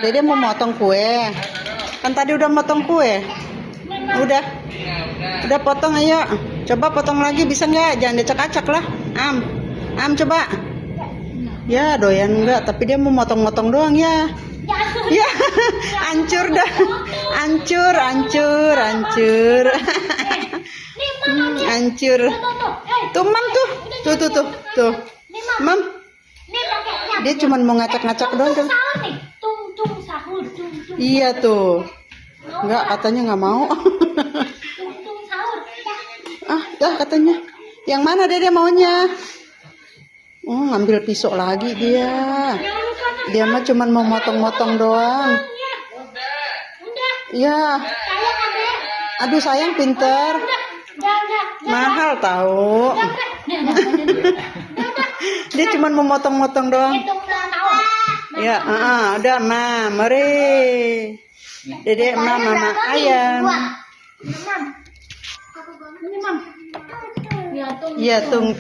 Dede mau motong kue. Kan tadi udah motong kue. Udah. Udah potong, ayo. Coba potong lagi, bisa nggak? Jangan dicek-acak lah. Am coba. Ya doyan enggak, tapi dia mau motong-motong doang ya. Ya, hancur dah. Hancur. Hancur. Tuh, Mam tuh. Tuh. Mam. Dia cuma mau ngacak-ngacak doang kan. Iya tuh. Enggak, katanya nggak mau. Dah katanya. Yang mana Dede maunya? Ngambil pisau lagi dia. Dia mah cuma mau motong-motong doang. Iya. Aduh sayang, pinter. Mahal tahu. Dia cuma mau motong-motong doang. Ya, udah Ma, mari. Dede Mama ayam. Iya, tung.